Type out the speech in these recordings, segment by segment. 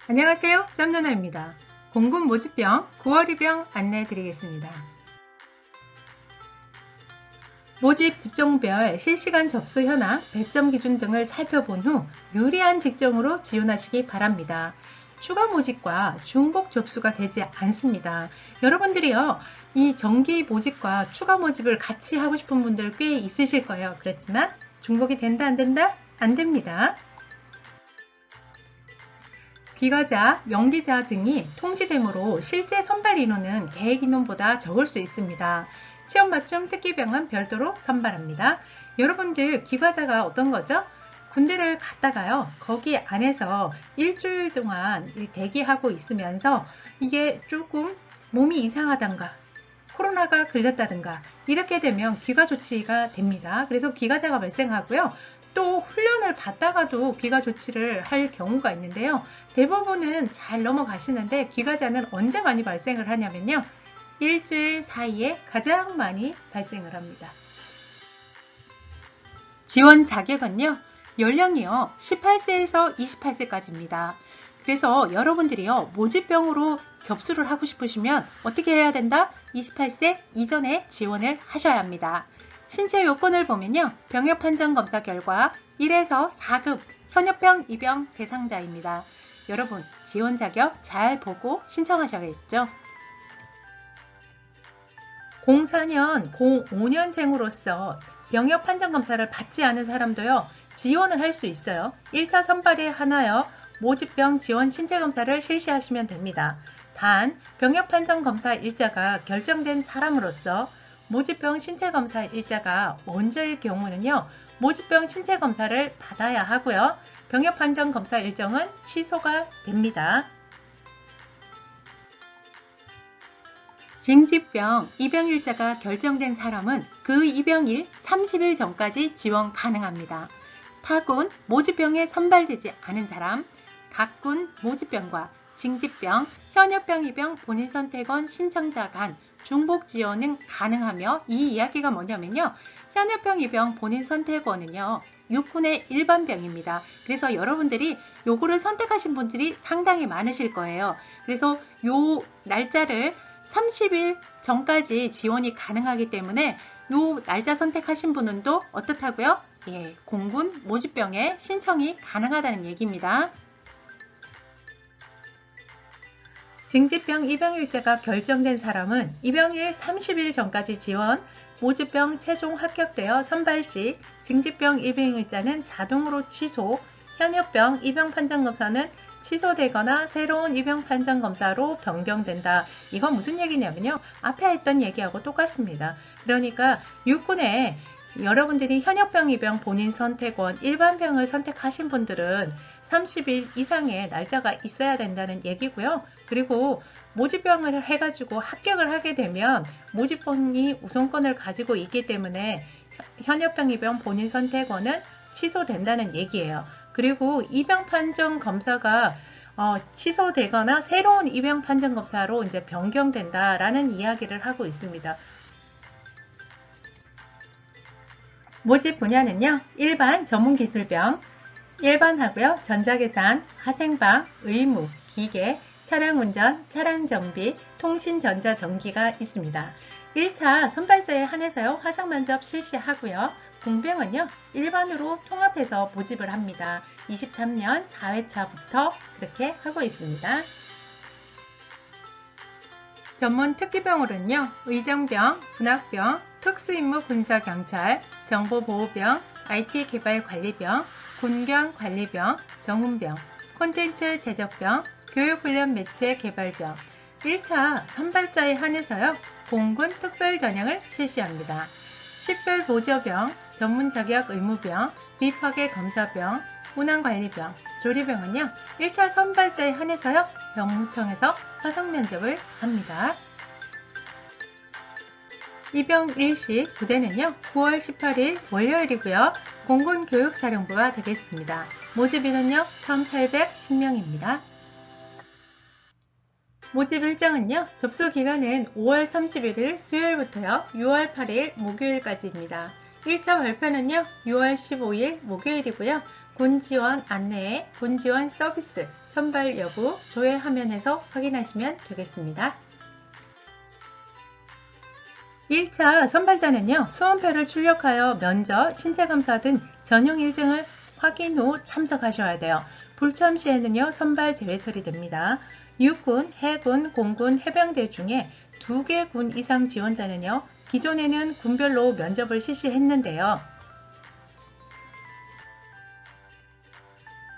안녕하세요. 짬누나입니다. 공군 모집병 9월 입영 안내해 드리겠습니다. 모집 직종별 실시간 접수 현황, 배점 기준 등을 살펴본 후 유리한 직종으로 지원하시기 바랍니다. 추가 모집과 중복 접수가 되지 않습니다. 여러분들이요, 이 정기 모집과 추가 모집을 같이 하고 싶은 분들 꽤 있으실 거예요. 그렇지만 중복이 된다 안 된다? 안 됩니다. 귀가자, 명기자 등이 통지되므로 실제 선발 인원은 계획 인원보다 적을 수 있습니다. 시험 맞춤 특기병은 별도로 선발합니다. 여러분들 귀가자가 어떤 거죠? 군대를 갔다가요, 거기 안에서 일주일 동안 대기하고 있으면서 이게 조금 몸이 이상하단가 코로나가 걸렸다든가 이렇게 되면 귀가 조치가 됩니다. 그래서 귀가자가 발생하고요. 또 훈련을 받다가도 귀가 조치를 할 경우가 있는데요. 대부분은 잘 넘어가시는데 귀가자는 언제 많이 발생을 하냐면요. 일주일 사이에 가장 많이 발생을 합니다. 지원 자격은요. 연령이요. 18세에서 28세까지입니다. 그래서 여러분들이요. 모집병으로 접수를 하고 싶으시면 어떻게 해야 된다? 28세 이전에 지원을 하셔야 합니다. 신체 요건을 보면요. 병역 판정 검사 결과 1에서 4급 현역병 입영 대상자입니다. 여러분 지원 자격 잘 보고 신청하셔야겠죠. 04년, 05년생으로서 병역 판정 검사를 받지 않은 사람도요. 지원을 할 수 있어요. 1차 선발에 하나여 모집병 지원 신체 검사를 실시하시면 됩니다. 단 병역 판정 검사 일자가 결정된 사람으로서 모집병 신체 검사 일자가 먼저일 경우는요. 모집병 신체 검사를 받아야 하고요. 병역 판정 검사 일정은 취소가 됩니다. 징집병 입영일자가 결정된 사람은 그 입영일 30일 전까지 지원 가능합니다. 타군 모집병에 선발되지 않은 사람, 각군 모집병과 징집병, 현역병 입영 본인 선택원 신청자 간 중복 지원은 가능하며 이 이야기가 뭐냐면요. 현역병 입영 본인 선택원은요. 육군의 일반병입니다. 그래서 여러분들이 요거를 선택하신 분들이 상당히 많으실 거예요. 그래서 요 날짜를 30일 전까지 지원이 가능하기 때문에 요 날짜 선택하신 분은 또 어떻다고요? 예, 공군 모집병에 신청이 가능하다는 얘기입니다. 징집병 입영일자가 결정된 사람은 입영일 30일 전까지 지원, 모집병 최종 합격되어 선발 시 징집병 입영일자는 자동으로 취소, 현역병 입영 판정검사는 취소되거나 새로운 입영 판정검사로 변경된다. 이건 무슨 얘기냐면요. 앞에 했던 얘기하고 똑같습니다. 그러니까 육군에 여러분들이 현역병 입영 본인 선택원 일반병을 선택하신 분들은 30일 이상의 날짜가 있어야 된다는 얘기고요. 그리고 모집병을 해가지고 합격을 하게 되면 모집병이 우선권을 가지고 있기 때문에 현역병 입영 본인 선택원은 취소된다는 얘기예요. 그리고 입영 판정 검사가 취소되거나 새로운 입영 판정 검사로 이제 변경된다라는 이야기를 하고 있습니다. 모집 분야는요. 일반 전문기술병, 일반하고요. 전자계산, 화생방, 의무, 기계, 차량운전, 차량정비, 통신전자전기가 있습니다. 1차 선발자에 한해서요. 화상면접 실시하고요. 공병은요. 일반으로 통합해서 모집을 합니다. 23년 4회차부터 그렇게 하고 있습니다. 전문 특기병으로는요. 의정병, 군악병, 특수임무 군사경찰, 정보보호병, IT개발관리병, 군경관리병, 정훈병, 콘텐츠 제작병, 교육훈련 매체 개발병, 1차 선발자에 한해서요. 공군 특별전형을 실시합니다. 식별보조병, 전문자격 의무병, 비파괴 검사병, 운항관리병, 조리병은요. 1차 선발자에 한해서요. 병무청에서 화상면접을 합니다. 입영 일시 부대는요. 9월 18일 월요일이고요. 공군교육사령부가 되겠습니다. 모집인은요. 1,810명입니다. 모집 일정은요. 접수 기간은 5월 31일 수요일부터요. 6월 8일 목요일까지입니다. 1차 발표는요. 6월 15일 목요일이고요. 군 지원 안내에 군 지원 서비스 선발 여부 조회 화면에서 확인하시면 되겠습니다. 1차 선발자는요, 수험표를 출력하여 면접, 신체검사 등 전용 일정을 확인 후 참석하셔야 돼요. 불참 시에는요, 선발 제외 처리됩니다. 육군, 해군, 공군, 해병대 중에 2개 군 이상 지원자는요, 기존에는 군별로 면접을 실시했는데요.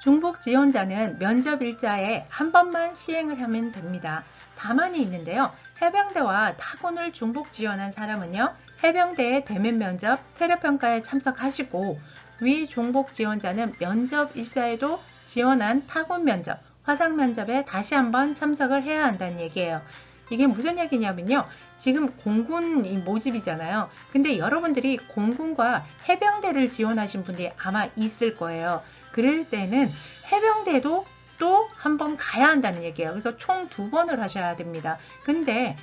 중복 지원자는 면접 일자에 한 번만 시행을 하면 됩니다. 다만이 있는데요. 해병대와 타군을 중복 지원한 사람은요, 해병대의 대면 면접, 체력평가에 참석하시고, 위 중복 지원자는 면접 일자에도 지원한 타군 면접, 화상 면접에 다시 한번 참석을 해야 한다는 얘기예요. 이게 무슨 얘기냐면요. 지금 공군 모집이잖아요. 근데 여러분들이 공군과 해병대를 지원하신 분들이 아마 있을 거예요. 그럴 때는 해병대도 또 한 번 가야 한다는 얘기예요. 그래서 총 2번을 하셔야 됩니다. 근데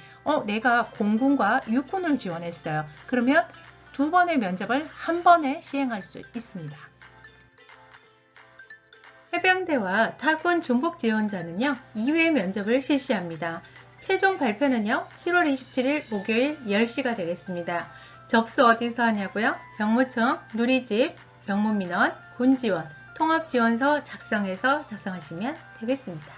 내가 공군과 육군을 지원했어요. 그러면 2번의 면접을 한 번에 시행할 수 있습니다. 해병대와 타군 중복 지원자는요, 2회 면접을 실시합니다. 최종 발표는요, 7월 27일 목요일 10시가 되겠습니다. 접수 어디서 하냐고요? 병무청, 누리집, 병무민원, 군지원, 통합지원서 작성하시면 되겠습니다.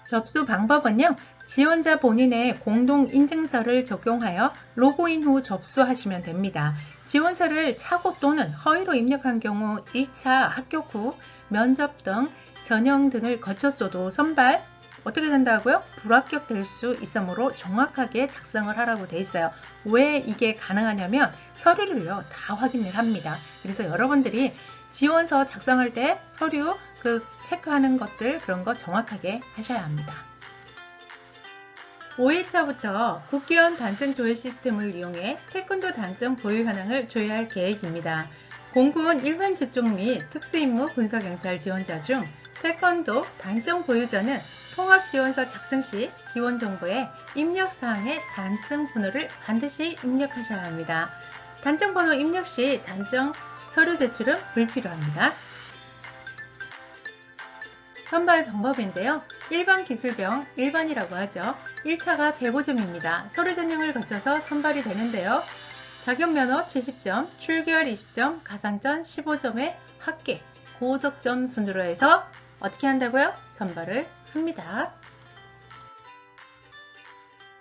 접수 방법은요, 지원자 본인의 공동인증서를 적용하여 로그인 후 접수하시면 됩니다. 지원서를 착오 또는 허위로 입력한 경우 1차 합격 후 면접 등 전형 등을 거쳤어도 선발 어떻게 된다고요? 불합격될 수 있으므로 정확하게 작성을 하라고 돼 있어요. 왜 이게 가능하냐면 서류를요 다 확인을 합니다. 그래서 여러분들이 지원서 작성할 때 서류 체크하는 것들 그런 거 정확하게 하셔야 합니다. 5일차부터 국기원 단증 조회 시스템을 이용해 태권도 단증 보유 현황을 조회할 계획입니다. 공군 일반 직종 및 특수임무 군사경찰 지원자 중 태권도 단증 보유자는 통합지원서 작성 시 기원정보에 입력사항의 단증 번호를 반드시 입력하셔야 합니다. 단증 번호 입력 시 단증 서류 제출은 불필요합니다. 선발 방법인데요. 1번 기술병 1번이라고 하죠. 1차가 105점입니다. 서류 전형을 거쳐서 선발이 되는데요. 자격면허 70점, 출결 20점, 가산점 15점의 합계, 고득점 순으로 해서 어떻게 한다고요? 선발을 합니다.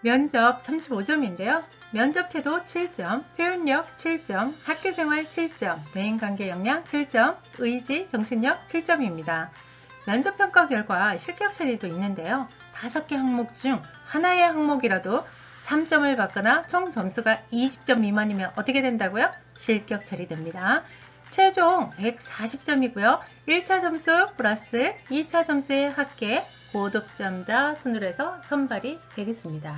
면접 35점인데요. 면접 태도 7점, 표현력 7점, 학교생활 7점, 대인관계 역량 7점, 의지, 정신력 7점입니다. 면접평가 결과 실격 처리도 있는데요. 5개 항목 중 하나의 항목이라도 3점을 받거나 총 점수가 20점 미만이면 어떻게 된다고요? 실격 처리됩니다. 최종 140점이고요. 1차 점수 플러스 2차 점수의 합계, 고득점자 순으로 해서 선발이 되겠습니다.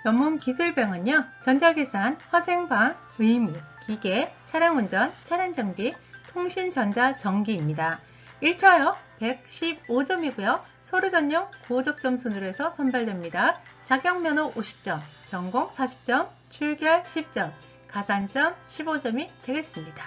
전문 기술병은요. 전자계산, 화생방, 의무, 기계, 차량운전, 차량정비, 통신전자전기입니다. 1차요 115점이고요. 서류 전형 고득점 순으로 해서 선발됩니다. 자격면허 50점, 전공 40점, 출결 10점, 가산점 15점이 되겠습니다.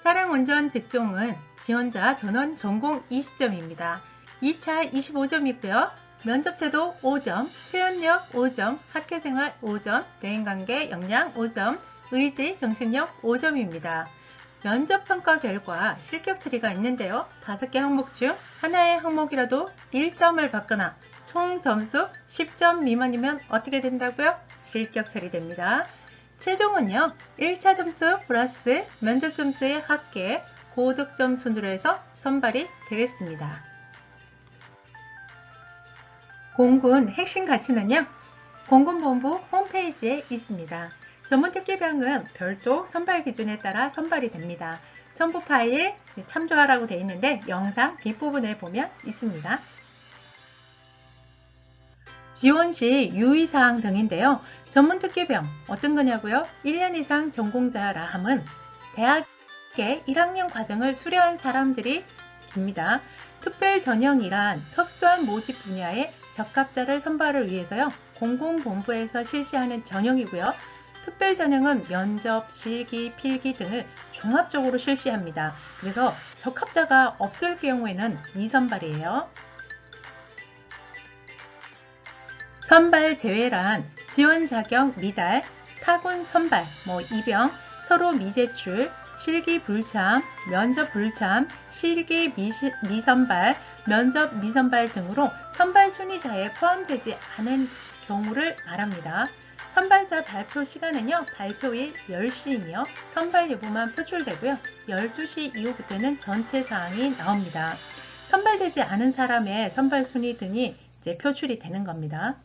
차량운전 직종은 지원자 전원 전공 20점입니다. 2차 25점이고요. 면접태도 5점, 표현력 5점, 학교생활 5점, 대인관계 역량 5점, 의지, 정신력 5점입니다. 면접평가 결과 실격 처리가 있는데요. 5개 항목 중 하나의 항목이라도 1점을 받거나 총 점수 10점 미만이면 어떻게 된다고요? 실격 처리됩니다. 최종은요. 1차 점수 플러스 면접 점수의 합계, 고득점 순으로 해서 선발이 되겠습니다. 공군 핵심 가치는요. 공군본부 홈페이지에 있습니다. 전문특기병은 별도 선발 기준에 따라 선발이 됩니다. 첨부 파일 참조하라고 되어 있는데 영상 뒷부분에 보면 있습니다. 지원 시 유의사항 등인데요. 전문특기병 어떤 거냐고요? 1년 이상 전공자라 함은 대학의 1학년 과정을 수료한 사람들이 입니다. 특별 전형이란 특수한 모집 분야의 적합자를 선발을 위해서요. 공군본부에서 실시하는 전형이고요. 특별 전형은 면접, 실기, 필기 등을 종합적으로 실시합니다. 그래서 적합자가 없을 경우에는 미선발이에요. 선발 제외란 지원 자격 미달, 타군 선발, 입영, 서로 미제출, 실기 불참, 면접 불참, 실기 미선발, 면접 미선발 등으로 선발 순위자에 포함되지 않은 경우를 말합니다. 선발자 발표 시간은요, 발표일 10시이며 선발 여부만 표출되고요. 12시 이후부터는 전체 사항이 나옵니다. 선발되지 않은 사람의 선발 순위 등이 이제 표출이 되는 겁니다.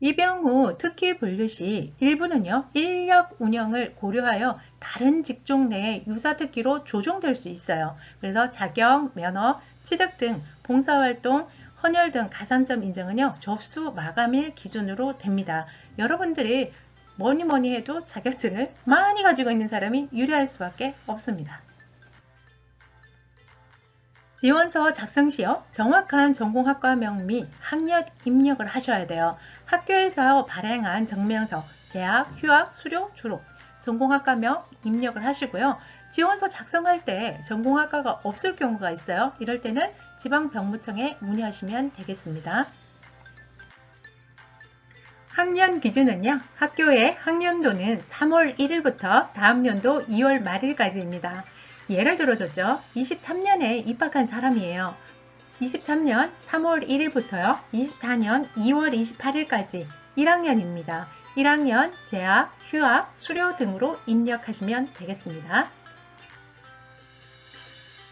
입영 후 특기 분류 시 일부는요, 인력 운영을 고려하여 다른 직종 내에 유사 특기로 조정될 수 있어요. 그래서 자격, 면허, 취득 등 봉사활동, 헌혈 등 가산점 인증은요, 접수 마감일 기준으로 됩니다. 여러분들이 뭐니 해도 자격증을 많이 가지고 있는 사람이 유리할 수밖에 없습니다. 지원서 작성 시요, 정확한 전공학과명 및 학력 입력을 하셔야 돼요. 학교에서 발행한 증명서, 재학, 휴학, 수료, 졸업, 전공학과명 입력을 하시고요. 지원서 작성할 때 전공학과가 없을 경우가 있어요. 이럴 때는 지방병무청에 문의하시면 되겠습니다. 학년 기준은요, 학교의 학년도는 3월 1일부터 다음 연도 2월 말일까지입니다. 예를 들어줬죠. 23년에 입학한 사람이에요. 23년 3월 1일부터요. 24년 2월 28일까지 1학년입니다. 1학년 재학, 휴학, 수료 등으로 입력하시면 되겠습니다.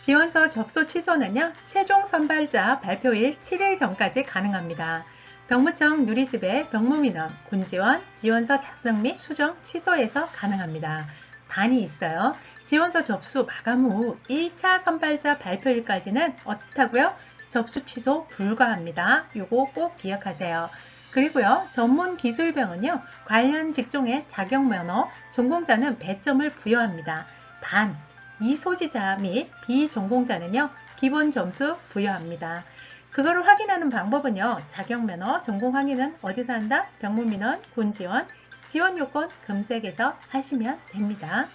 지원서 접수 취소는요, 최종 선발자 발표일 7일 전까지 가능합니다. 병무청 누리집에 병무민원, 군지원, 지원서 작성 및 수정 취소에서 가능합니다. 단이 있어요. 지원서 접수 마감 후 1차 선발자 발표일까지는 어떻다고요? 접수 취소 불가합니다. 요거 꼭 기억하세요. 그리고요, 전문 기술병은요, 관련 직종의 자격 면허, 전공자는 배점을 부여합니다. 단, 미소지자 및 비전공자는요, 기본 점수 부여합니다. 그거를 확인하는 방법은요, 자격 면허, 전공 확인은 어디서 한다? 병무민원, 군지원, 지원 요건 검색해서 하시면 됩니다.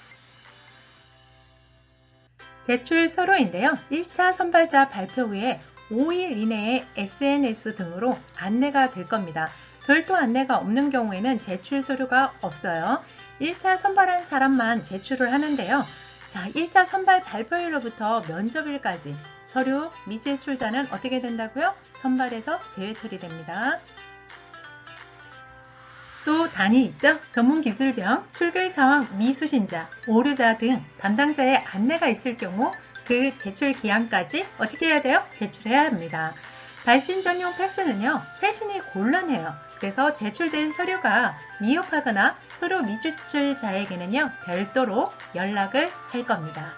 제출 서류인데요. 1차 선발자 발표 후에 5일 이내에 SNS 등으로 안내가 될 겁니다. 별도 안내가 없는 경우에는 제출 서류가 없어요. 1차 선발한 사람만 제출을 하는데요. 자, 1차 선발 발표일로부터 면접일까지 서류 미제출자는 어떻게 된다고요? 선발에서 제외 처리됩니다. 또 단위 있죠? 전문기술병, 출결사항 미수신자, 오류자 등 담당자의 안내가 있을 경우 그 제출 기한까지 어떻게 해야 돼요? 제출해야 합니다. 발신 전용 패스는요, 회신이 곤란해요. 그래서 제출된 서류가 미흡하거나 서류 미제출자에게는요, 별도로 연락을 할 겁니다.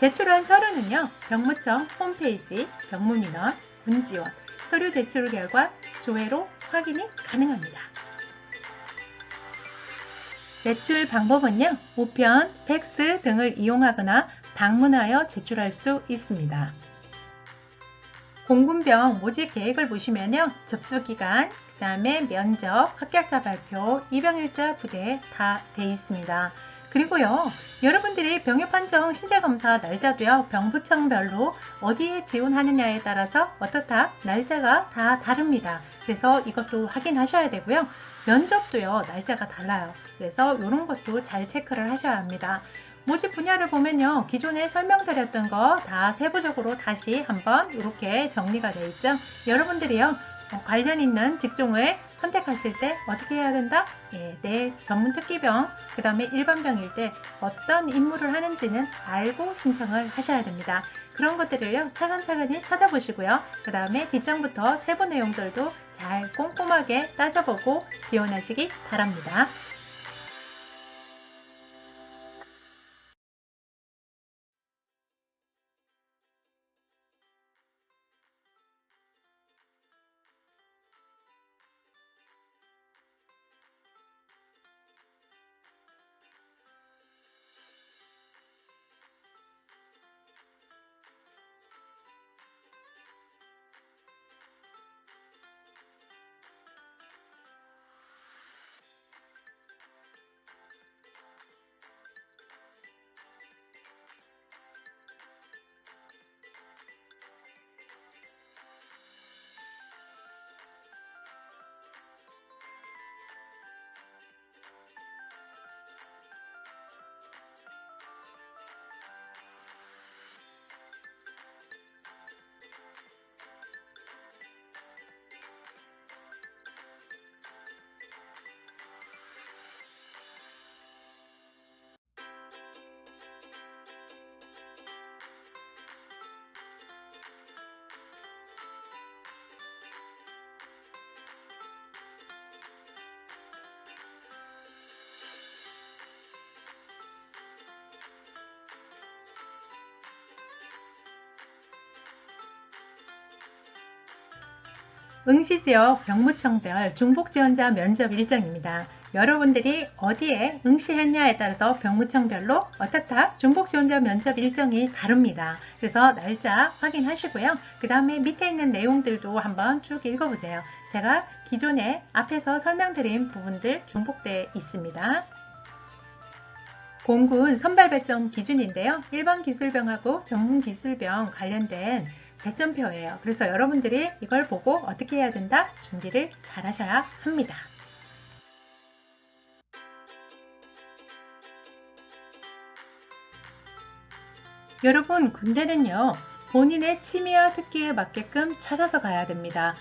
제출한 서류는요, 병무청 홈페이지, 병무민원, 군지원, 서류 제출 결과 조회로 확인이 가능합니다. 제출 방법은요, 우편, 팩스 등을 이용하거나 방문하여 제출할 수 있습니다. 공군병 모집 계획을 보시면요, 접수기간, 그 다음에 면접, 합격자 발표, 입영일자 부대 다 돼 있습니다. 그리고요, 여러분들이 병역판정 신체검사 날짜도요, 병부청별로 어디에 지원하느냐에 따라서 어떻다? 날짜가 다 다릅니다. 그래서 이것도 확인하셔야 되고요. 면접도요, 날짜가 달라요. 그래서 이런 것도 잘 체크를 하셔야 합니다. 모집 분야를 보면요, 기존에 설명드렸던 거 다 세부적으로 다시 한번 이렇게 정리가 되어 있죠. 여러분들이요, 관련 있는 직종을 선택하실 때 어떻게 해야 된다? 내 전문 특기병, 그 다음에 일반병일 때 어떤 임무를 하는지는 알고 신청을 하셔야 됩니다. 그런 것들을요, 차근차근히 찾아보시고요. 그 다음에 뒷장부터 세부 내용들도 잘 꼼꼼하게 따져보고 지원하시기 바랍니다. 응시지역 병무청별 중복지원자 면접 일정입니다. 여러분들이 어디에 응시했냐에 따라서 병무청별로 어떻다 중복지원자 면접 일정이 다릅니다. 그래서 날짜 확인하시고요. 그 다음에 밑에 있는 내용들도 한번 쭉 읽어보세요. 제가 기존에 앞에서 설명드린 부분들 중복되어 있습니다. 공군 선발 배점 기준인데요. 일반 기술병하고 전문 기술병 관련된 배점표예요. 그래서 여러분들이 이걸 보고 어떻게 해야 된다? 준비를 잘 하셔야 합니다. 여러분, 군대는요, 본인의 취미와 특기에 맞게끔 찾아서 가야 됩니다.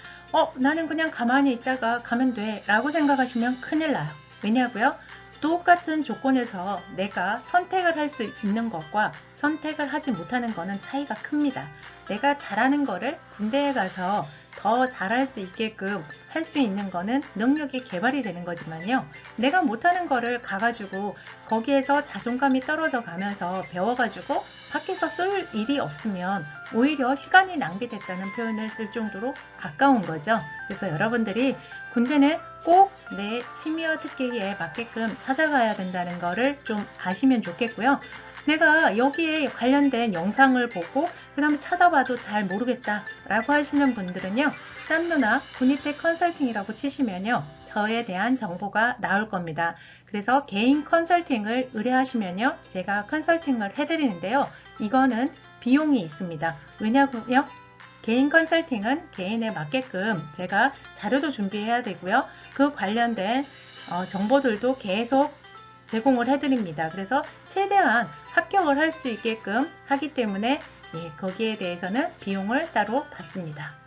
나는 그냥 가만히 있다가 가면 돼 라고 생각하시면 큰일 나요. 왜냐고요? 똑같은 조건에서 내가 선택을 할 수 있는 것과 선택을 하지 못하는 것은 차이가 큽니다. 내가 잘하는 거를 군대에 가서 더 잘할 수 있게끔 할 수 있는 거는 능력이 개발이 되는 거지만요. 내가 못하는 거를 가가지고 거기에서 자존감이 떨어져 가면서 배워가지고 밖에서 쓸 일이 없으면 오히려 시간이 낭비됐다는 표현을 쓸 정도로 아까운 거죠. 그래서 여러분들이 군대는 꼭 내 취미와 특기에 맞게끔 찾아가야 된다는 거를 좀 아시면 좋겠고요. 내가 여기에 관련된 영상을 보고 그 다음에 찾아봐도 잘 모르겠다 라고 하시는 분들은요, 짬누나 군입대 컨설팅이라고 치시면요, 저에 대한 정보가 나올 겁니다. 그래서 개인 컨설팅을 의뢰하시면요, 제가 컨설팅을 해드리는데요, 이거는 비용이 있습니다. 왜냐고요? 개인 컨설팅은 개인에 맞게끔 제가 자료도 준비해야 되고요. 그 관련된 정보들도 계속 제공을 해드립니다. 그래서 최대한 합격을 할 수 있게끔 하기 때문에 거기에 대해서는 비용을 따로 받습니다.